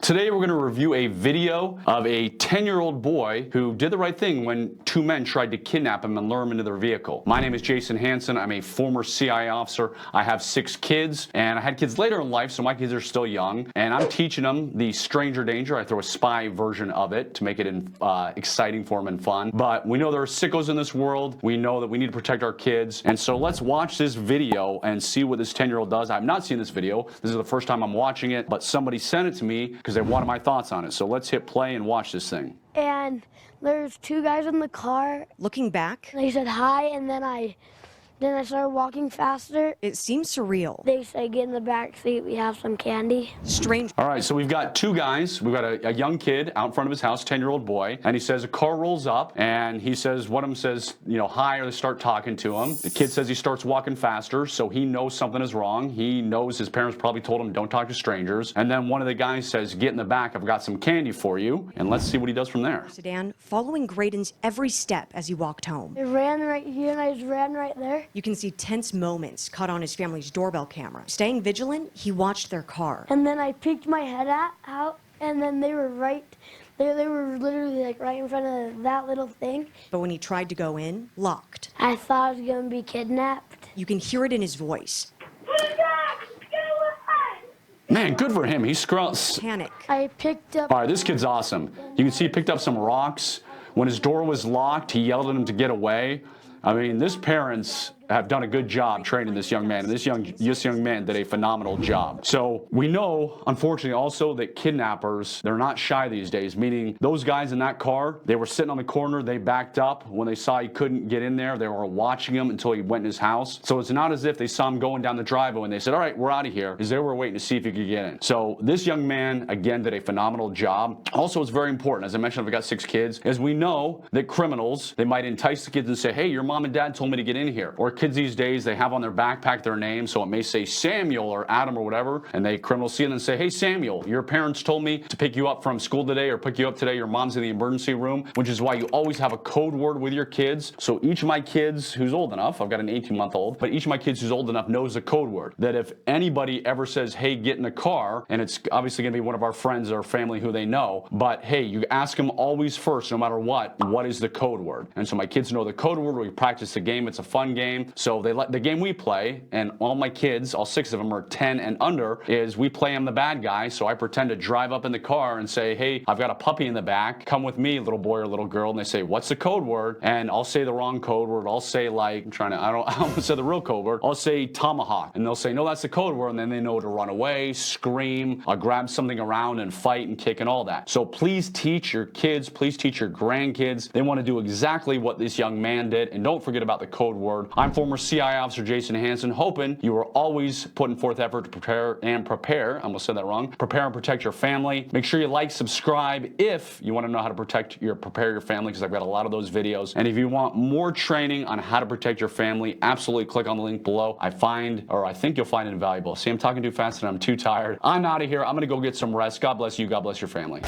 Today we're going to review a video of a 10-year-old boy who did the right thing when two men tried to kidnap him and lure him into their vehicle. My name is Jason Hanson. I'm a former CIA officer. I have 6 kids, and I had kids later in life, so my kids are still young, and I'm teaching them the stranger danger. I throw a spy version of it to make it exciting for them and fun. But we know there are sickos in this world. We know that we need to protect our kids, and so let's watch this video and see what this 10-year-old does. I've not seen this video. This is the first time I'm watching it, but somebody sent it to me because they wanted my thoughts on it. So let's hit play and watch this thing. And there's 2 guys in the car. Looking back, They said hi, and then I started walking faster. it seems surreal. They said, get in the back seat, we have some candy. Strange. All right, so we've got 2 guys. We've got a young kid out in front of his house, 10-year-old boy, and he says a car rolls up, and he says, one of them says, hi, or they start talking to him. The kid says he starts walking faster, so he knows something is wrong. He knows his parents probably told him, don't talk to strangers. And then one of the guys says, get in the back, I've got some candy for you. And let's see what he does from there. Sedan, following Graydon's every step as he walked home. I ran right here, and I just ran right there. You can see tense moments caught on his family's doorbell camera. Staying vigilant, he watched their car. And then I peeked my head out, and then they were they were literally like right in front of that little thing. But when he tried to go in, locked. I thought I was gonna be kidnapped. You can hear it in his voice. Man, good for him. He scrolls. Panic. I picked up. All right, this kid's awesome. You can see he picked up some rocks. When his door was locked, he yelled at him to get away. I mean, this parents have done a good job training this young man, and this young man did a phenomenal job. So we know, unfortunately, also that kidnappers, they're not shy these days, meaning those guys in that car, they were sitting on the corner, they backed up. When they saw he couldn't get in there, they were watching him until he went in his house. So it's not as if they saw him going down the driveway and they said, all right, we're out of here, because they were waiting to see if he could get in. So this young man, again, did a phenomenal job. Also, it's very important, as I mentioned, I've got 6 kids, as we know that criminals, they might entice the kids and say, hey, your mom and dad told me to get in here. Or kids these days, they have on their backpack their name, so it may say Samuel or Adam or whatever, and criminals see it and say, hey Samuel, your parents told me to pick you up from school today or pick you up today, your mom's in the emergency room, which is why you always have a code word with your kids. So each of my kids who's old enough, I've got an 18-month-old, but each of my kids who's old enough knows the code word, that if anybody ever says, hey, get in the car, and it's obviously going to be one of our friends or family who they know, but hey, you ask them always first, no matter what is the code word? And so my kids know the code word. We practice the game. It's a fun game. So the game we play, and all my kids, all 6 of them are 10 and under, is we play I'm the bad guy. So I pretend to drive up in the car and say, hey, I've got a puppy in the back, come with me, little boy or little girl. And they say, what's the code word? And I'll say the wrong code word. I'll say like, I don't say the real code word. I'll say tomahawk, and they'll say, no, that's the code word. And then they know to run away, scream, grab something around and fight and kick and all that. So please teach your kids, please teach your grandkids. They want to do exactly what this young man did, and don't forget about the code word. I'm former CIA officer Jason Hanson, hoping you are always putting forth effort to prepare, I almost said that wrong, prepare and protect your family. Make sure you like, subscribe if you want to know how to prepare your family, because I've got a lot of those videos. And if you want more training on how to protect your family, absolutely click on the link below. I think you'll find it invaluable. See, I'm talking too fast and I'm too tired. I'm out of here. I'm going to go get some rest. God bless you. God bless your family.